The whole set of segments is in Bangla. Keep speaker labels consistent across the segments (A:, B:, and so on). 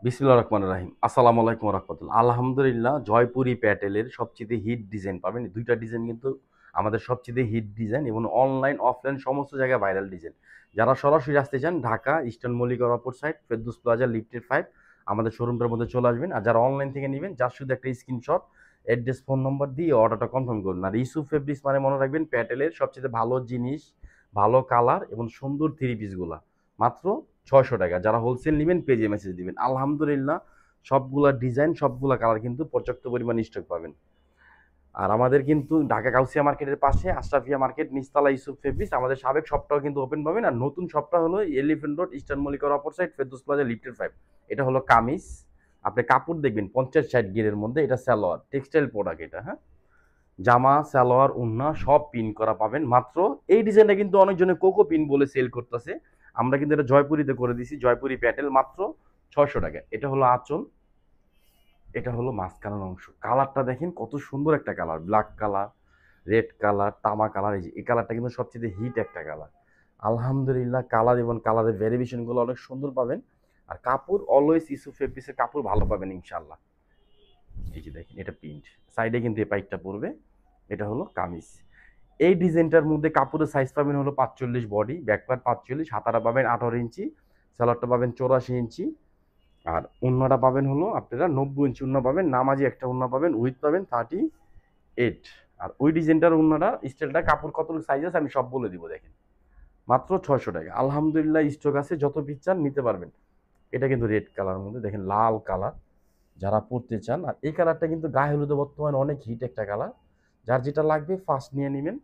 A: বিসমিল্লাহির রহমানির রহিম। আসসালামু আলাইকুম ওয়া রাহমাতুল্লাহ। আলহামদুলিল্লাহ জয়পুরি প্যাটেলের সবচেয়ে হিট ডিজাইন পাবেন। ২ টা ডিজাইন কিন্তু আমাদের সবচেয়ে হিট ডিজাইন এবং অনলাইন, অফলাইন সমস্ত জায়গায় ভাইরাল ডিজাইন। যারা সরাসরি আসতে চান ঢাকা ইস্টার্ন মল্লিকার অপর সাইড ফেরদৌস প্লাজা লিফটের 5 আমাদের শোরুমটার মধ্যে চলে আসবেন। আর যারা অনলাইন থেকে নিবেন জাস্ট শুধু একটা স্ক্রিনশট, অ্যাড্রেস, ফোন নম্বর দিয়ে অর্ডারটা কনফার্ম করুন। আর ইউসুফ ফেব্রিক্স মানে মনে রাখবেন প্যাটেলের সবচেয়ে ভালো জিনিস, ভালো কালার এবং সুন্দর থ্রি পিসগুলা। মাত্র ৳৬০০। যারা হোলসেল নিবেন পেজে মেসেজ দিবেন। আলহামদুলিল্লাহ সবগুলা ডিজাইন, সবগুলা কালার কিন্তু পর্যাপ্ত পরিমাণ স্টক পাবেন। আর আমাদের কিন্তু ঢাকা গাউসিয়া মার্কেটের পাশে আশরাফিয়া মার্কেট, নিচতলা ইউসুফ ফেব্রিক্স, আমাদের সাবেক শপটাও কিন্তু ওপেন পাবেন। আর নতুন শপটা হলো এলিফ্যান্ট রোড ইস্টার্ন মল্লিকার অপর সাইড ফেরদৌস প্লাজা লিফটের 5। এটা হলো কামিজ। আপনি কাপড় দেখবেন 50-60 গিরের মধ্যে। এটা সালোয়ার, টেক্সটাইল প্রোডাক্ট এটা, হ্যাঁ। জামা, সালোয়ার, ওড়না সব পিন করা পাবেন। মাত্র এই ডিজাইনটা কিন্তু অনেকজনে কোকো পিন বলে সেল করতেছে। আমরা কিন্তু এটা জয়পুরিতে করে দিছি, জয়পুরি প্যাটেল, মাত্র ৳৬০০। এটা হলো আঁচল, এটা হলো মাঝখানের অংশ। কালারটা দেখেন কত সুন্দর একটা colour, black colour, red colour, তামা কালার। এই কালারটা কিন্তু সবচেয়ে হিট একটা কালার। আলহামদুলিল্লাহ কালার এবং কালারের ভেরিয়েশনগুলো অনেক সুন্দর পাবেন। আর কাপড় অলওয়েজ ইউসুফ ফেব্রিক্সের কাপড় ভালো পাবেন ইনশাআল্লাহ। এই যে দেখেন এটা প্রিন্ট, সাইডে কিন্তু এই পাইটটা পড়বে। এটা হলো কামিজ। এই ডিজাইনটার মধ্যে কাপড়ের সাইজ পাবেন হলো ৪৫, বডি ব্যাকপার্ট ৪৫, হাতাটা পাবেন ১৮ ইঞ্চি, সালোয়ারটা পাবেন ৮৪ ইঞ্চি। আর ওড়নাটা পাবেন হলো আপনারা ৯০ ইঞ্চি ওড়না পাবেন, নামাজি একটা ওড়না পাবেন, উইথ পাবেন 38। আর ওই ডিজাইনটার ওড়নাটা স্টাইলটা কাপড় কতটুকু সাইজ আছে আমি সব বলে দিব। দেখেন মাত্র ৳৬০০। আলহামদুলিল্লাহ স্টক আছে, যত পিস চান নিতে পারবেন। এটা কিন্তু রেড কালার মধ্যে, দেখেন লাল কালার, যারা পড়তে চান। আর এই কালারটা কিন্তু গায়ে হলুদে বর্তমানে অনেক হিট একটা কালার। যার যেটা লাগবে ফার্স্ট নিয়ে নেবেন।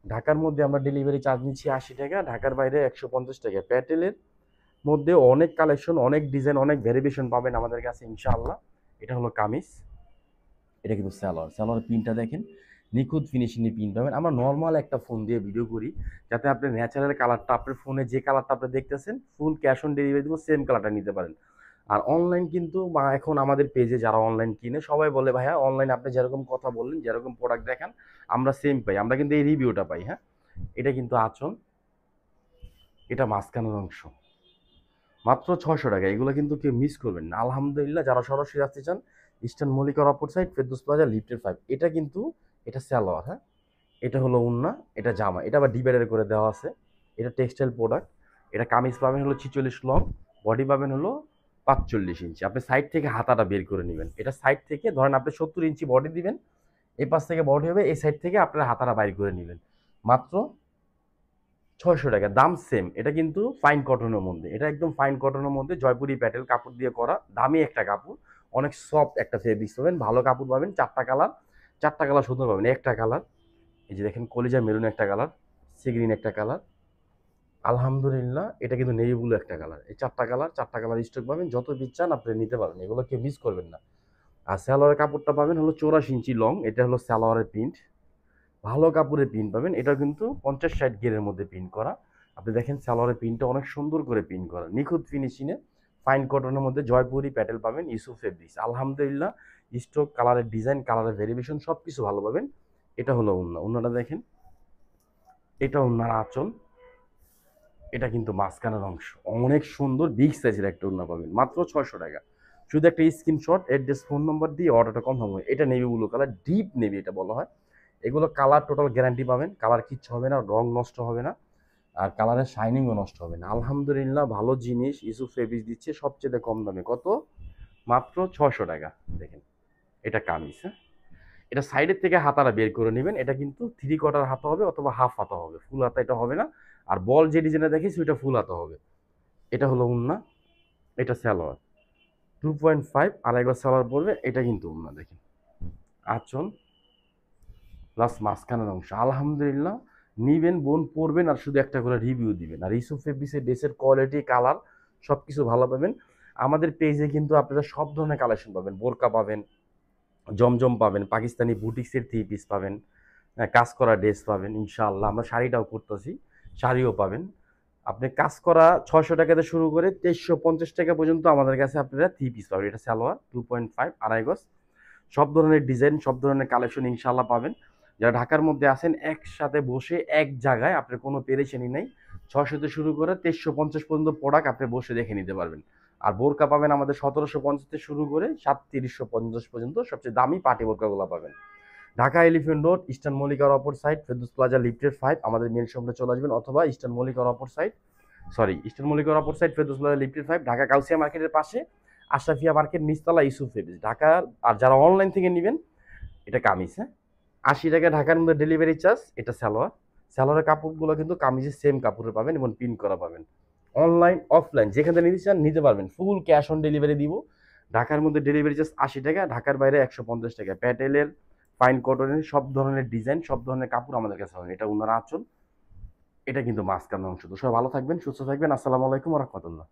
A: ঢাকার মধ্যে আমরা ডেলিভারি চার্জ নিচ্ছি ৳৮০, ঢাকার বাইরে ৳১৫০। প্যাটেলের মধ্যে অনেক কালেকশন, অনেক ডিজাইন, অনেক ভেরিয়েশন পাবেন আমাদের কাছে ইনশাআল্লাহ। এটা হলো কামিজ, এটা কিন্তু সালোয়ার। সালোয়ারের পিনটা দেখেন নিখুঁত ফিনিশিংয়ে পিন পাবেন। আমরা নর্মাল একটা ফোন দিয়ে ভিডিও করি যাতে আপনার ন্যাচারাল কালারটা, আপনার ফোনে যে কালারটা আপনি দেখতেছেন ফুল ক্যাশ অন ডেলিভারি দিব, সেম কালারটা নিতে পারেন। আর অনলাইন কিন্তু বা এখন আমাদের পেজে যারা অনলাইন কিনে সবাই বলে ভাইয়া অনলাইন আপনি যেরকম কথা বললেন, যেরকম প্রোডাক্ট দেখান আমরা সেম পাই, আমরা কিন্তু এই রিভিউটা পাই, হ্যাঁ। এটা কিন্তু আঁচল, এটা মাঝখানের অংশ, মাত্র ৳৬০০। এগুলো কিন্তু কেউ মিস করবেন না। আলহামদুলিল্লাহ যারা সরাসরি আসতে চান ইস্টার্ন মল্লিকার অপর সাইড ফেরদৌস প্লাজা লিফটের 5। এটা কিন্তু এটা সালোয়ার, হ্যাঁ। এটা হলো ওড়না, এটা জামা, এটা আবার ডিভাইডার করে দেওয়া আছে। এটা টেক্সটাইল প্রোডাক্ট। এটা কামিজ পাবেন হলো ৪৬ লং, বডি পাবেন হলো ৪৫ ইঞ্চি। আপনি সাইড থেকে হাতাটা বের করে নেবেন। এটা সাইড থেকে ধরেন আপনি ৭০ ইঞ্চি বডি দিবেন, এই পাশ থেকে বডি হবে, এই সাইড থেকে আপনার হাতাটা বাইর করে নেবেন। মাত্র ৳৬০০। দাম সেম। এটা কিন্তু ফাইন কটনের মধ্যে, এটা একদম ফাইন কটনের মধ্যে জয়পুরি প্যাটেল কাপড় দিয়ে করা, দামি একটা কাপড়, অনেক সফট একটা ফেব্রিক্স পাবেন, ভালো কাপড় পাবেন। 4টা কালার, 4টা কালার সুন্দর পাবেন। একটা কালার এই যে দেখেন কলিজা মেরুন একটা কালার, সি গ্রিন একটা কালার, আলহামদুলিল্লাহ এটা কিন্তু নেভি ব্লু একটা কালার। এই 4টা কালার, 4টা কালার স্টক পাবেন। যত পিস চান আপনি নিতে পারেন, এগুলো কেউ মিস করবেন না। আর সালোয়ারের কাপড়টা পাবেন হলো ৮৪ ইঞ্চি লং, এটা হলো সালোয়ারের প্রিন্ট, ভালো কাপড়ের প্রিন্ট পাবেন। এটা কিন্তু 50-60 গেরের মধ্যে প্রিন্ট করা। আপনি দেখেন সালোয়ারের প্রিন্টটা অনেক সুন্দর করে প্রিন্ট করা, নিখুঁত ফিনিশিংয়ে ফাইন কটনের মধ্যে জয়পুরি প্যাটেল পাবেন ইউসুফ ফেব্রিক্স। আলহামদুলিল্লাহ স্টক, কালারের ডিজাইন, কালারের ভেরিয়েশন সব কিছু ভালো পাবেন। এটা হলো ওড়না, ওড়নাটা দেখেন, এটা ওড়নার আঁচল, এটা কিন্তু মাঝখানের অংশ, অনেক সুন্দর বিগ সাইজের একটা ওড়না পাবেন। মাত্র ৳৬০০। শুধু একটা স্ক্রিনশট, অ্যাড্রেস, ফোন নম্বর দিয়ে অর্ডারটা কনফার্ম হবে। এটা navy blue colour, deep navy এটা বলা হয়। এগুলো কালার টোটাল গ্যারান্টি পাবেন, কালার কিচ্ছু হবে না, রং নষ্ট হবে না, আর কালারের শাইনিংও নষ্ট হবে না। আলহামদুলিল্লাহ ভালো জিনিস ইউসুফ ফেব্রিক্স দিচ্ছে সবচেয়ে কম দামে। কত? মাত্র ৳৬০০। দেখেন এটা কামিজ, হ্যাঁ। এটা সাইডের থেকে হাতাটা বের করে নেবেন। এটা কিন্তু 3/4 হাতা হবে অথবা হাফ হাতা হবে, ফুল হাতা এটা হবে না। আর বল যে ডিজাইনটা দেখেছি ওইটা ফুল হাতা হবে। এটা হলো ওড়না, এটা সালোয়ার 2.5 আড়াই গজ সালোয়ার পড়বে। এটা কিন্তু ওড়না দেখেন, আঁচল প্লাস মাঝখানের অংশ। আলহামদুলিল্লাহ নিবেন, বোন পরবেন আর শুধু একটা করে রিভিউ দিবেন। আর ইউসুফ ফেব্রিক্সের ড্রেসের কোয়ালিটি, কালার সব কিছু ভালো পাবেন। আমাদের পেজে কিন্তু আপনারা সব ধরনের কালেকশন পাবেন, বোরকা পাবেন, জমজম পাবেন, পাকিস্তানি বুটিক্সের থ্রি পিস পাবেন, হ্যাঁ, কাজ করা ড্রেস পাবেন ইনশাআল্লাহ। আমরা শাড়িটাও করতেছি, শাড়িও পাবেন। আপনি কাজ করা ৳৬০০ থেকে শুরু করে ৳২৩৫০ পর্যন্ত আমাদের কাছে আপনারা থ্রি পিস পাবেন। এটা সালোয়ার 2.5 আড়াই গজ, সব ধরনের ডিজাইন, সব ধরনের কালেকশন ইনশাআল্লাহ পাবেন। যারা ঢাকার মধ্যে আছেন একসাথে বসে এক জায়গায় আপনার কোনো পেরেশানি নাই। ৬০০ থেকে শুরু করে ২৩৫০ পর্যন্ত প্রোডাক্ট আপনি বসে দেখে নিতে পারবেন। আর বোরকা পাবেন আমাদের 1750 থেকে শুরু করে 3750 পর্যন্ত সবচেয়ে দামি পার্টি বোরকাগুলো পাবেন। ঢাকা এলিফ্যান্ট রোড, ইস্টার্ন মল্লিকার অপর সাইড, ফেরদৌস প্লাজা লিফটের 5 আমাদের মেন শপে চলে আসবেন, অথবা ইস্টার্ন মল্লিকার অপর সাইড, ফেরদৌস প্লাজা লিফটের 5, ঢাকা গাউসিয়া মার্কেটের পাশে আশরাফিয়া মার্কেট, নিচতলা ইউসুফ ফেব্রিক্স ঢাকা। আর যারা অনলাইন থেকে নেবেন, এটা কামিজ, হ্যাঁ, 80 টাকা ঢাকার মধ্যে ডেলিভারি চার্জ। এটা সালোয়ারের কাপড়গুলো কিন্তু কামিজের সেম কাপড়ে পাবেন এবং প্রিন্ট করা পাবেন। অনলাইন অফলাইন যেখান থেকে নিতে চান নিতে পারবেন, ফুল ক্যাশ অন ডেলিভারি দিব। ঢাকার মধ্যে ডেলিভারি চার্জ 80 টাকা, ঢাকার বাইরে 150 টাকা। প্যাটেলের ফাইন কটনের সব ধরনের ডিজাইন, সব ধরনের কাপড় আমাদের কাছে পাবেন। এটা উনার আঁচল, এটা কিন্তু মাঝখানের অংশ। তো সবাই ভালো থাকবেন, সুস্থ থাকবেন। আসসালামু আলাইকুম ওয়া রাহমাতুল্লাহ।